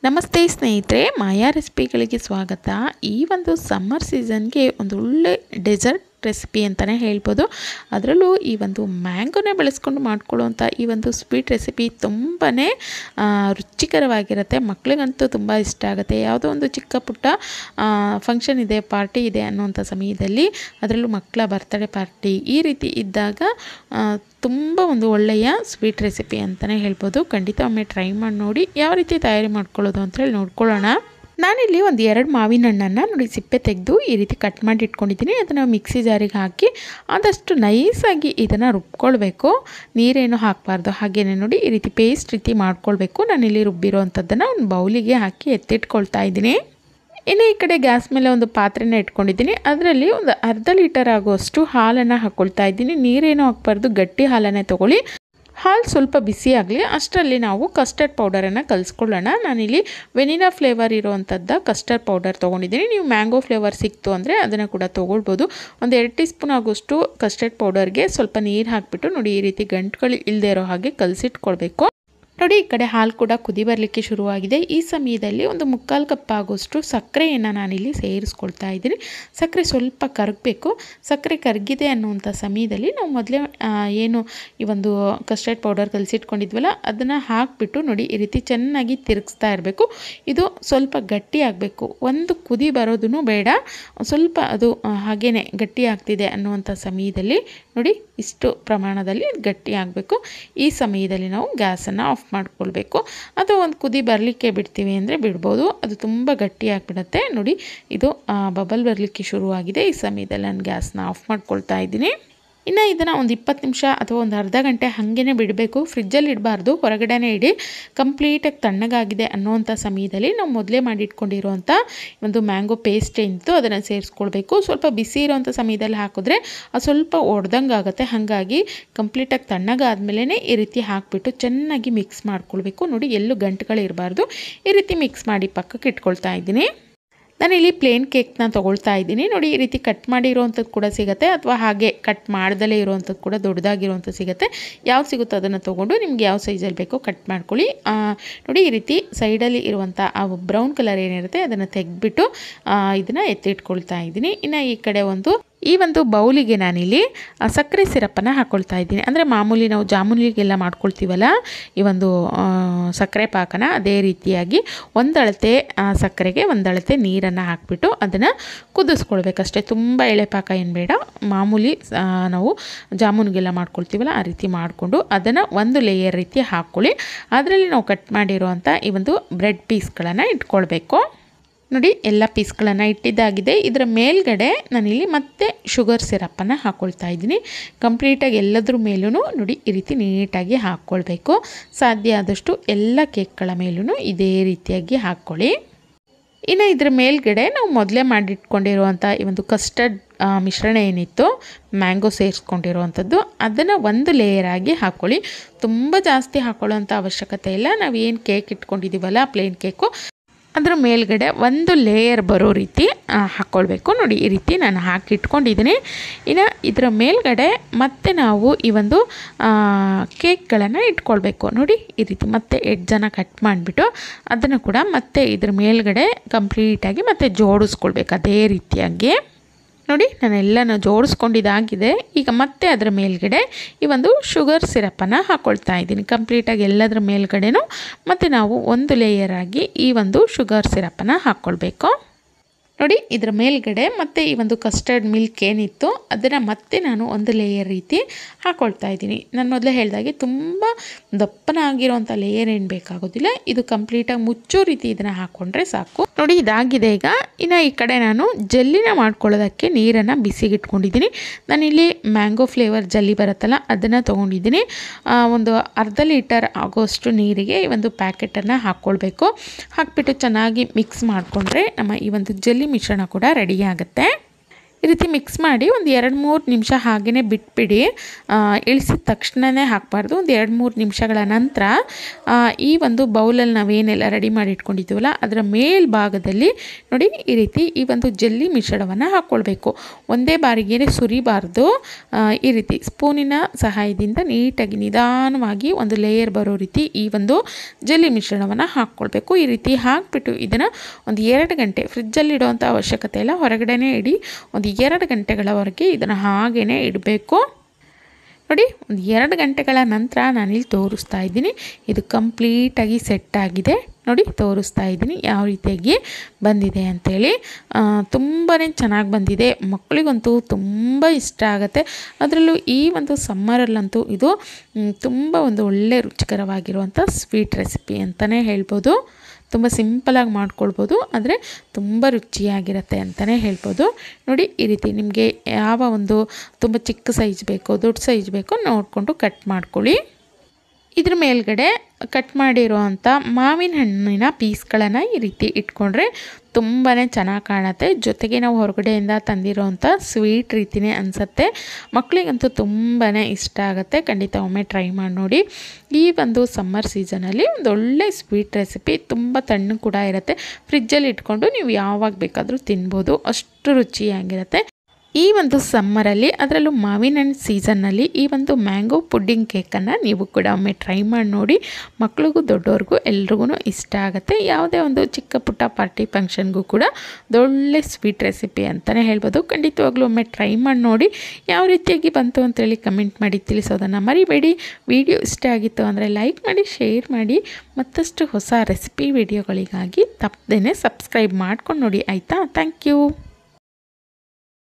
ನಮಸ್ತೆ ಸ್ನೇಹಿತರೆ, ಮಾಯಾ ರೆಸಿಪಿಗಳಿಗೆ ಸ್ವಾಗತ. ಈ ಒಂದು ಸಮ್ಮರ್ ಸೀಸನ್ಗೆ ಒಂದು ಒಳ್ಳೆ ಡೆಸರ್ಟ್ ರೆಸಿಪಿ ಅಂತಲೇ ಹೇಳ್ಬೋದು. ಅದರಲ್ಲೂ ಈ ಒಂದು ಮ್ಯಾಂಗೋನೇ ಬೆಳೆಸ್ಕೊಂಡು ಮಾಡ್ಕೊಳ್ಳುವಂಥ ಈ ಒಂದು ಸ್ವೀಟ್ ರೆಸಿಪಿ ತುಂಬಾ ರುಚಿಕರವಾಗಿರುತ್ತೆ. ಮಕ್ಕಳಿಗಂತೂ ತುಂಬ ಇಷ್ಟ ಆಗುತ್ತೆ. ಯಾವುದೋ ಒಂದು ಚಿಕ್ಕ ಪುಟ್ಟ ಫಂಕ್ಷನ್ ಇದೆ, ಪಾರ್ಟಿ ಇದೆ ಅನ್ನುವಂಥ ಸಮಯದಲ್ಲಿ, ಅದರಲ್ಲೂ ಮಕ್ಕಳ ಬರ್ತ್ಡೇ ಪಾರ್ಟಿ ಈ ರೀತಿ ಇದ್ದಾಗ ತುಂಬ ಒಂದು ಒಳ್ಳೆಯ ಸ್ವೀಟ್ ರೆಸಿಪಿ ಅಂತಲೇ ಹೇಳ್ಬೋದು. ಖಂಡಿತ ಒಮ್ಮೆ ಟ್ರೈ ಮಾಡಿ ನೋಡಿ. ಯಾವ ರೀತಿ ತಯಾರಿ ಮಾಡ್ಕೊಳ್ಳೋದು ಅಂತೇಳಿ ನೋಡ್ಕೊಳ್ಳೋಣ. ನಾನಿಲ್ಲಿ ಒಂದು 2 ಮಾವಿನ ಹಣ್ಣನ್ನು ನೋಡಿ ಸಿಪ್ಪೆ ತೆಗೆದು ಈ ರೀತಿ ಕಟ್ ಮಾಡಿ ಇಟ್ಕೊಂಡಿದ್ದೀನಿ. ಅದನ್ನು ಮಿಕ್ಸಿ ಜಾರಿಗೆ ಹಾಕಿ ಆದಷ್ಟು ನೈಸಾಗಿ ಇದನ್ನು ರುಬ್ಕೊಳ್ಬೇಕು. ನೀರೇನು ಹಾಕಬಾರ್ದು. ಹಾಗೆಯೇ ನೋಡಿ ಈ ರೀತಿ ಪೇಸ್ಟ್ ರೀತಿ ಮಾಡ್ಕೊಳ್ಬೇಕು. ನಾನಿಲ್ಲಿ ರುಬ್ಬಿರೋ ಅಂಥದ್ದನ್ನು ಒಂದು ಬೌಲಿಗೆ ಹಾಕಿ ಎತ್ತಿಟ್ಕೊಳ್ತಾ ಇದ್ದೀನಿ. ಇನ್ನು ಈ ಕಡೆ ಗ್ಯಾಸ್ ಮೇಲೆ ಒಂದು ಪಾತ್ರೆನ ಇಟ್ಕೊಂಡಿದ್ದೀನಿ. ಅದರಲ್ಲಿ ಒಂದು ಅರ್ಧ ಲೀಟರ್ ಆಗುವಷ್ಟು ಹಾಲನ್ನು ಹಾಕ್ಕೊಳ್ತಾ ಇದ್ದೀನಿ. ನೀರೇನು ಹಾಕಬಾರ್ದು, ಗಟ್ಟಿ ಹಾಲನ್ನೇ ತೊಗೊಳ್ಳಿ. ಹಾಲು ಸ್ವಲ್ಪ ಬಿಸಿ ಆಗಲಿ, ಅಷ್ಟರಲ್ಲಿ ನಾವು ಕಸ್ಟರ್ಡ್ ಪೌಡರನ್ನು ಕಲಿಸ್ಕೊಳ್ಳೋಣ. ನಾನಿಲ್ಲಿ ವೆನಿಲಾ ಫ್ಲೇವರ್ ಇರೋವಂಥದ್ದು ಕಸ್ಟರ್ಡ್ ಪೌಡರ್ ತೊಗೊಂಡಿದ್ದೀನಿ. ನೀವು ಮ್ಯಾಂಗೋ ಫ್ಲೇವರ್ ಸಿಕ್ತು ಅಂದರೆ ಅದನ್ನು ಕೂಡ ತೊಗೊಳ್ಬೋದು. ಒಂದು 2 ಟೀ ಸ್ಪೂನ್ ಆಗೋಷ್ಟು ಕಸ್ಟರ್ಡ್ ಪೌಡರ್ಗೆ ಸ್ವಲ್ಪ ನೀರು ಹಾಕಿಬಿಟ್ಟು ನೋಡಿ ಈ ರೀತಿ ಗಂಟುಗಳು ಇಲ್ಲದೆ ಇರೋ ಹಾಗೆ ಕಲಸಿಟ್ಕೊಳ್ಬೇಕು. ನೋಡಿ ಈ ಕಡೆ ಹಾಲು ಕೂಡ ಕುದಿ ಬರಲಿಕ್ಕೆ ಶುರುವಾಗಿದೆ. ಈ ಸಮಯದಲ್ಲಿ ಒಂದು 3/4 ಕಪ್ ಆಗೋಷ್ಟು ಸಕ್ಕರೆಯನ್ನು ನಾನಿಲ್ಲಿ ಸೇರಿಸ್ಕೊಳ್ತಾ ಇದ್ದೀನಿ. ಸಕ್ಕರೆ ಸ್ವಲ್ಪ ಕರಗಬೇಕು. ಸಕ್ಕರೆ ಕರಗಿದೆ ಅನ್ನುವಂಥ ಸಮಯದಲ್ಲಿ ನಾವು ಮೊದಲೇ ಏನು ಈ ಒಂದು ಕಸ್ಟರ್ಡ್ ಪೌಡರ್ ಕಲಸಿಟ್ಕೊಂಡಿದ್ವಲ್ಲ ಅದನ್ನು ಹಾಕಿಬಿಟ್ಟು ನೋಡಿ ಈ ರೀತಿ ಚೆನ್ನಾಗಿ ತಿರುಗಿಸ್ತಾ ಇರಬೇಕು. ಇದು ಸ್ವಲ್ಪ ಗಟ್ಟಿ ಆಗಬೇಕು. ಒಂದು ಕುದಿ ಬರೋದೂ ಬೇಡ, ಸ್ವಲ್ಪ ಅದು ಹಾಗೇ ಗಟ್ಟಿ ಆಗ್ತಿದೆ ಅನ್ನುವಂಥ ಸಮಯದಲ್ಲಿ ನೋಡಿ ಇಷ್ಟು ಪ್ರಮಾಣದಲ್ಲಿ ಗಟ್ಟಿ ಆಗಬೇಕು. ಈ ಸಮಯದಲ್ಲಿ ನಾವು ಗ್ಯಾಸನ್ನು ಆಫ್ ಮಾಡ್ಕೊಳ್ಬೇಕು. ಅಥವಾ ಒಂದು ಕುದಿ ಬರಲಿಕ್ಕೆ ಬಿಡ್ತೀವಿ ಅಂದರೆ ಬಿಡ್ಬೋದು. ಅದು ತುಂಬ ಗಟ್ಟಿ ಆಗಿಬಿಡುತ್ತೆ. ನೋಡಿ ಇದು ಬಬಲ್ ಬರಲಿಕ್ಕೆ ಶುರುವಾಗಿದೆ. ಈ ಸಮಯದಲ್ಲಿ ನಾನು ಗ್ಯಾಸ್ನ ಆಫ್ ಮಾಡ್ಕೊಳ್ತಾ ಇದ್ದೀನಿ. ಇನ್ನು ಇದನ್ನು ಒಂದು 20 ನಿಮಿಷ ಅಥವಾ ಒಂದು ಅರ್ಧ ಗಂಟೆ ಹಾಗೇ ಬಿಡಬೇಕು. ಫ್ರಿಜ್ಜಲ್ಲಿ ಇಡಬಾರ್ದು, ಹೊರಗಡೆನೇ ಇಡಿ. ಕಂಪ್ಲೀಟಾಗಿ ತಣ್ಣಗಾಗಿದೆ ಅನ್ನೋವಂಥ ಸಮಯದಲ್ಲಿ ನಾವು ಮೊದಲೇ ಮಾಡಿಟ್ಕೊಂಡಿರುವಂಥ ಒಂದು ಮ್ಯಾಂಗೋ ಪೇಸ್ಟ್ ಏನಿತ್ತು ಅದನ್ನು ಸೇರಿಸ್ಕೊಳ್ಬೇಕು. ಸ್ವಲ್ಪ ಬಿಸಿ ಇರೋವಂಥ ಸಮಯದಲ್ಲಿ ಹಾಕಿದ್ರೆ ಅದು ಸ್ವಲ್ಪ ಒಡೆದಂಗೆ ಆಗುತ್ತೆ. ಹಾಗಾಗಿ ಕಂಪ್ಲೀಟಾಗಿ ತಣ್ಣಗಾದ್ಮೇಲೆ ಈ ರೀತಿ ಹಾಕಿಬಿಟ್ಟು ಚೆನ್ನಾಗಿ ಮಿಕ್ಸ್ ಮಾಡ್ಕೊಳ್ಬೇಕು. ನೋಡಿ ಎಲ್ಲೂ ಗಂಟುಗಳಿರಬಾರ್ದು. ಈ ರೀತಿ ಮಿಕ್ಸ್ ಮಾಡಿ ಪಕ್ಕಕ್ಕೆ ಇಟ್ಕೊಳ್ತಾ ಇದ್ದೀನಿ. ನಾನಿಲ್ಲಿ ಪ್ಲೇನ್ ಕೇಕ್ನ ತೊಗೊಳ್ತಾ ಇದ್ದೀನಿ. ನೋಡಿ ಈ ರೀತಿ ಕಟ್ ಮಾಡಿರೋವಂಥದ್ದು ಕೂಡ ಸಿಗುತ್ತೆ, ಅಥವಾ ಹಾಗೆ ಕಟ್ ಮಾಡ್ದಲೇ ಇರೋವಂಥದ್ದು ಕೂಡ ದೊಡ್ಡದಾಗಿರೋವಂಥದ್ದು ಸಿಗುತ್ತೆ. ಯಾವ್ದು ಸಿಗುತ್ತೋ ಅದನ್ನು ತೊಗೊಂಡು ನಿಮ್ಗೆ ಯಾವ ಸೈಜಲ್ಲಿ ಬೇಕೋ ಕಟ್ ಮಾಡ್ಕೊಳ್ಳಿ. ನೋಡಿ ಈ ರೀತಿ ಸೈಡಲ್ಲಿ ಇರುವಂಥ ಆ ಬ್ರೌನ್ ಕಲರ್ ಏನಿರುತ್ತೆ ಅದನ್ನು ತೆಗೆದ್ಬಿಟ್ಟು ಇದನ್ನು ಎತ್ತಿಟ್ಕೊಳ್ತಾ ಇದ್ದೀನಿ. ಇನ್ನು ಈ ಕಡೆ ಈ ಒಂದು ಬೌಲಿಗೆ ನಾನಿಲ್ಲಿ ಸಕ್ಕರೆ ಸಿರಪನ್ನು ಹಾಕ್ಕೊಳ್ತಾ ಇದ್ದೀನಿ. ಅಂದರೆ ಮಾಮೂಲಿ ನಾವು ಜಾಮೂನಿಗೆಲ್ಲ ಮಾಡ್ಕೊಳ್ತೀವಲ್ಲ ಈ ಒಂದು ಸಕ್ಕರೆ ಪಾಕನ, ಅದೇ ರೀತಿಯಾಗಿ ಒಂದಳತೆ ಸಕ್ಕರೆಗೆ ಒಂದಳತೆ ನೀರನ್ನು ಹಾಕಿಬಿಟ್ಟು ಅದನ್ನು ಕುದಿಸ್ಕೊಳ್ಬೇಕಷ್ಟೇ. ತುಂಬ ಎಳೆ ಪಾಕ ಏನು ಬೇಡ. ಮಾಮೂಲಿ ನಾವು ಜಾಮೂನಿಗೆಲ್ಲ ಮಾಡ್ಕೊಳ್ತೀವಲ್ಲ ಆ ರೀತಿ ಮಾಡಿಕೊಂಡು ಅದನ್ನು ಒಂದು ಲೇಯರ್ ರೀತಿ ಹಾಕ್ಕೊಳ್ಳಿ. ಅದರಲ್ಲಿ ನಾವು ಕಟ್ ಮಾಡಿರುವಂಥ ಈ ಒಂದು ಬ್ರೆಡ್ ಪೀಸ್ಗಳನ್ನು ಇಟ್ಕೊಳ್ಬೇಕು. ನೋಡಿ ಎಲ್ಲ ಪೀಸ್ಗಳನ್ನು ಇಟ್ಟಿದ್ದಾಗಿದೆ. ಇದರ ಮೇಲ್ಗಡೆ ನಾನಿಲ್ಲಿ ಮತ್ತೆ ಶುಗರ್ ಸಿರಪ್ಪನ್ನು ಹಾಕ್ಕೊಳ್ತಾ ಇದ್ದೀನಿ. ಕಂಪ್ಲೀಟಾಗಿ ಎಲ್ಲದ್ರ ಮೇಲೂ ನೋಡಿ ಈ ರೀತಿ ನೀಟಾಗಿ ಹಾಕ್ಕೊಳ್ಬೇಕು. ಸಾಧ್ಯ ಆದಷ್ಟು ಎಲ್ಲ ಕೇಕ್ಗಳ ಮೇಲೂ ಇದೇ ರೀತಿಯಾಗಿ ಹಾಕ್ಕೊಳ್ಳಿ. ಇನ್ನು ಇದರ ಮೇಲ್ಗಡೆ ನಾವು ಮೊದಲೇ ಮಾಡಿಟ್ಕೊಂಡಿರುವಂಥ ಈ ಒಂದು ಕಸ್ಟರ್ಡ್ ಮಿಶ್ರಣ ಏನಿತ್ತು ಮ್ಯಾಂಗೋ ಸೇರಿಸ್ಕೊಂಡಿರುವಂಥದ್ದು ಅದನ್ನು ಒಂದು ಲೇಯರ್ ಆಗಿ ಹಾಕ್ಕೊಳ್ಳಿ. ತುಂಬ ಜಾಸ್ತಿ ಹಾಕ್ಕೊಳ್ಳೋಂಥ ಅವಶ್ಯಕತೆ ಇಲ್ಲ. ನಾವು ಏನು ಕೇಕ್ ಇಟ್ಕೊಂಡಿದ್ದೀವಲ್ಲ ಪ್ಲೇನ್ ಕೇಕು ಅದರ ಮೇಲ್ಗಡೆ ಒಂದು ಲೇಯರ್ ಬರೋ ರೀತಿ ಹಾಕ್ಕೊಳ್ಬೇಕು. ನೋಡಿ ಈ ರೀತಿ ನಾನು ಹಾಕಿ ಇಟ್ಕೊಂಡಿದ್ದೀನಿ. ಇನ್ನು ಇದರ ಮೇಲ್ಗಡೆ ಮತ್ತೆ ನಾವು ಈ ಒಂದು ಕೇಕ್ಗಳನ್ನು ಇಟ್ಕೊಳ್ಬೇಕು. ನೋಡಿ ಈ ರೀತಿ ಮತ್ತೆ ಎಡ್ಜನ್ನು ಕಟ್ ಮಾಡಿಬಿಟ್ಟು ಅದನ್ನು ಕೂಡ ಮತ್ತೆ ಇದ್ರ ಮೇಲ್ಗಡೆ ಕಂಪ್ಲೀಟಾಗಿ ಮತ್ತೆ ಜೋಡಿಸ್ಕೊಳ್ಬೇಕು. ಅದೇ ರೀತಿಯಾಗಿ ನೋಡಿ ನಾನೆಲ್ಲನೂ ಜೋಡಿಸ್ಕೊಂಡಿದ್ದಾಗಿದೆ. ಈಗ ಮತ್ತೆ ಅದರ ಮೇಲ್ಗಡೆ ಈ ಒಂದು ಶುಗರ್ ಸಿರಪನ್ನು ಹಾಕ್ಕೊಳ್ತಾ ಇದ್ದೀನಿ. ಕಂಪ್ಲೀಟಾಗಿ ಎಲ್ಲದರ ಮೇಲ್ಗಡೆನೂ ಮತ್ತು ನಾವು ಒಂದು ಲೇಯರ್ ಆಗಿ ಈ ಒಂದು ಶುಗರ್ ಸಿರಪನ್ನು ಹಾಕ್ಕೊಳ್ಬೇಕು. ನೋಡಿ ಇದರ ಮೇಲ್ಗಡೆ ಮತ್ತು ಈ ಒಂದು ಕಸ್ಟರ್ಡ್ ಮಿಲ್ಕ್ ಏನಿತ್ತು ಅದನ್ನು ಮತ್ತೆ ನಾನು ಒಂದು ಲೇಯರ್ ರೀತಿ ಹಾಕ್ಕೊಳ್ತಾ ಇದ್ದೀನಿ. ನಾನು ಮೊದಲೇ ಹೇಳಿದಾಗೆ ತುಂಬ ದಪ್ಪನಾಗಿರೋವಂಥ ಲೇಯರ್ ಏನು ಬೇಕಾಗೋದಿಲ್ಲ. ಇದು ಕಂಪ್ಲೀಟಾಗಿ ಮುಚ್ಚೋ ರೀತಿ ಇದನ್ನು ಹಾಕ್ಕೊಂಡ್ರೆ ಸಾಕು. ನೋಡಿ ಇದಾಗಿದೆ. ಈಗ ಇನ್ನು ಈ ಕಡೆ ನಾನು ಜೆಲ್ಲಿನ ಮಾಡ್ಕೊಳ್ಳೋದಕ್ಕೆ ನೀರನ್ನು ಬಿಸಿಗಿಟ್ಕೊಂಡಿದ್ದೀನಿ. ನಾನಿಲ್ಲಿ ಮ್ಯಾಂಗೋ ಫ್ಲೇವರ್ ಜೆಲ್ಲಿ ಬರುತ್ತಲ್ಲ ಅದನ್ನು ತೊಗೊಂಡಿದ್ದೀನಿ. ಒಂದು ಅರ್ಧ ಲೀಟರ್ ಆಗೋಷ್ಟು ನೀರಿಗೆ ಈ ಒಂದು ಪ್ಯಾಕೆಟನ್ನು ಹಾಕ್ಕೊಳ್ಬೇಕು. ಹಾಕಿಬಿಟ್ಟು ಚೆನ್ನಾಗಿ ಮಿಕ್ಸ್ ಮಾಡಿಕೊಂಡ್ರೆ ನಮ್ಮ ಈ ಒಂದು ಜೆಲ್ಲಿ ಮಿಶ್ರಣ ಕೂಡ ರೆಡಿ ಆಗುತ್ತೆ. ಈ ರೀತಿ ಮಿಕ್ಸ್ ಮಾಡಿ ಒಂದು 2-3 ನಿಮಿಷ ಹಾಗೇ ಬಿಟ್ಬಿಡಿ. ಇಳಿಸಿದ ತಕ್ಷಣವೇ ಹಾಕಬಾರ್ದು. ಒಂದು 2-3 ನಿಮಿಷಗಳ ನಂತರ ಈ ಒಂದು ಬೌಲಲ್ಲಿ ನಾವೇನೆಲ್ಲ ರೆಡಿ ಮಾಡಿ ಇಟ್ಕೊಂಡಿದ್ದೀವಲ್ಲ ಅದರ ಮೇಲ್ಭಾಗದಲ್ಲಿ ನೋಡಿ ಈ ರೀತಿ ಈ ಒಂದು ಜೆಲ್ಲಿ ಮಿಶ್ರಣವನ್ನು ಹಾಕ್ಕೊಳ್ಬೇಕು. ಒಂದೇ ಬಾರಿಗೆ ಸುರಿಬಾರ್ದು. ಈ ರೀತಿ ಸ್ಪೂನಿನ ಸಹಾಯದಿಂದ ನೀಟಾಗಿ ನಿಧಾನವಾಗಿ ಒಂದು ಲೇಯರ್ ಬರೋ ರೀತಿ ಈ ಒಂದು ಜೆಲ್ಲಿ ಮಿಶ್ರಣವನ್ನು ಹಾಕ್ಕೊಳ್ಬೇಕು. ಈ ರೀತಿ ಹಾಕಿಬಿಟ್ಟು ಇದನ್ನು ಒಂದು 2 ಗಂಟೆ ಫ್ರಿಜ್ಜಲ್ಲಿ ಇಡುವಂಥ ಅವಶ್ಯಕತೆ ಇಲ್ಲ, ಹೊರಗಡೆನೇ ಇಡಿ. ಒಂದು 2 ಗಂಟೆಗಳವರೆಗೆ ಇದನ್ನು ಹಾಗೇ ಇಡಬೇಕು. ನೋಡಿ, ಒಂದು 2 ಗಂಟೆಗಳ ನಂತರ ನಾನಿಲ್ಲಿ ತೋರಿಸ್ತಾ ಇದ್ದೀನಿ. ಇದು ಕಂಪ್ಲೀಟಾಗಿ ಸೆಟ್ ಆಗಿದೆ. ನೋಡಿ, ತೋರಿಸ್ತಾ ಇದ್ದೀನಿ ಯಾವ ರೀತಿಯಾಗಿ ಬಂದಿದೆ ಅಂಥೇಳಿ. ತುಂಬಾ ಚೆನ್ನಾಗಿ ಬಂದಿದೆ. ಮಕ್ಕಳಿಗಂತೂ ತುಂಬ ಇಷ್ಟ ಆಗುತ್ತೆ. ಅದರಲ್ಲೂ ಈ ಒಂದು ಸಮ್ಮರಲ್ಲಂತೂ ಇದು ತುಂಬ ಒಂದು ಒಳ್ಳೆ ರುಚಿಕರವಾಗಿರುವಂಥ ಸ್ವೀಟ್ ರೆಸಿಪಿ ಅಂತಲೇ ಹೇಳ್ಬೋದು. ತುಂಬ ಸಿಂಪಲಾಗಿ ಮಾಡ್ಕೊಳ್ಬೋದು, ಆದರೆ ತುಂಬ ರುಚಿಯಾಗಿರುತ್ತೆ ಅಂತಲೇ ಹೇಳ್ಬೋದು. ನೋಡಿ, ಈ ರೀತಿ ನಿಮಗೆ ಯಾವ ಒಂದು ತುಂಬ ಚಿಕ್ಕ ಸೈಜ್ ಬೇಕೋ ದೊಡ್ಡ ಸೈಜ್ ಬೇಕೋ ನೋಡಿಕೊಂಡು ಕಟ್ ಮಾಡ್ಕೊಳ್ಳಿ. ಇದ್ರ ಮೇಲ್ಗಡೆ ಕಟ್ ಮಾಡಿರುವಂಥ ಮಾವಿನ ಹಣ್ಣಿನ ಪೀಸ್ಗಳನ್ನು ಈ ರೀತಿ ಇಟ್ಕೊಂಡ್ರೆ ತುಂಬಾ ಚೆನ್ನಾಗಿ ಕಾಣುತ್ತೆ. ಜೊತೆಗೆ ನಾವು ಹೊರಗಡೆಯಿಂದ ತಂದಿರೋವಂಥ ಸ್ವೀಟ್ ರೀತಿಯೇ ಅನಿಸುತ್ತೆ. ಮಕ್ಕಳಿಗಂತೂ ತುಂಬಾ ಇಷ್ಟ ಆಗುತ್ತೆ. ಖಂಡಿತ ಒಮ್ಮೆ ಟ್ರೈ ಮಾಡಿ ನೋಡಿ. ಈ ಒಂದು ಸಮ್ಮರ್ ಸೀಸನಲ್ಲಿ ಒಂದು ಒಳ್ಳೆ ಸ್ವೀಟ್ ರೆಸಿಪಿ, ತುಂಬ ತಣ್ಣಗೆ ಕೂಡ ಇರುತ್ತೆ. ಫ್ರಿಜ್ಜಲ್ಲಿ ಇಟ್ಕೊಂಡು ನೀವು ಯಾವಾಗ ಬೇಕಾದರೂ ತಿನ್ಬೋದು, ಅಷ್ಟು ರುಚಿಯಾಗಿರುತ್ತೆ. ಈ ಒಂದು ಸಮ್ಮರಲ್ಲಿ, ಅದರಲ್ಲೂ ಮಾವಿನ ಹಣ್ಣು ಸೀಸನ್ನಲ್ಲಿ ಈ ಒಂದು ಮ್ಯಾಂಗೋ ಪುಡ್ಡಿಂಗ್ ಕೇಕನ್ನು ನೀವು ಕೂಡ ಒಮ್ಮೆ ಟ್ರೈ ಮಾಡಿ ನೋಡಿ. ಮಕ್ಳಿಗೂ ದೊಡ್ಡವ್ರಿಗೂ ಎಲ್ರಿಗೂ ಇಷ್ಟ ಆಗುತ್ತೆ. ಯಾವುದೇ ಒಂದು ಚಿಕ್ಕ ಪುಟ್ಟ ಪಾರ್ಟಿ ಫಂಕ್ಷನ್ಗೂ ಕೂಡ ಒಳ್ಳೆ ಸ್ವೀಟ್ ರೆಸಿಪಿ ಅಂತಲೇ ಹೇಳ್ಬೋದು. ಖಂಡಿತವಾಗ್ಲೂ ಒಮ್ಮೆ ಟ್ರೈ ಮಾಡಿ ನೋಡಿ. ಯಾವ ರೀತಿಯಾಗಿ ಬಂತು ಅಂತೇಳಿ ಕಮೆಂಟ್ ಮಾಡಿ ತಿಳಿಸೋದನ್ನು ಮರಿಬೇಡಿ. ವಿಡಿಯೋ ಇಷ್ಟ ಆಗಿತ್ತು ಅಂದರೆ ಲೈಕ್ ಮಾಡಿ, ಶೇರ್ ಮಾಡಿ. ಮತ್ತಷ್ಟು ಹೊಸ ರೆಸಿಪಿ ವಿಡಿಯೋಗಳಿಗಾಗಿ ತಪ್ಪದೇ ಸಬ್ಸ್ಕ್ರೈಬ್ ಮಾಡ್ಕೊಂಡು ನೋಡಿ ಆಯಿತಾ. Thank you.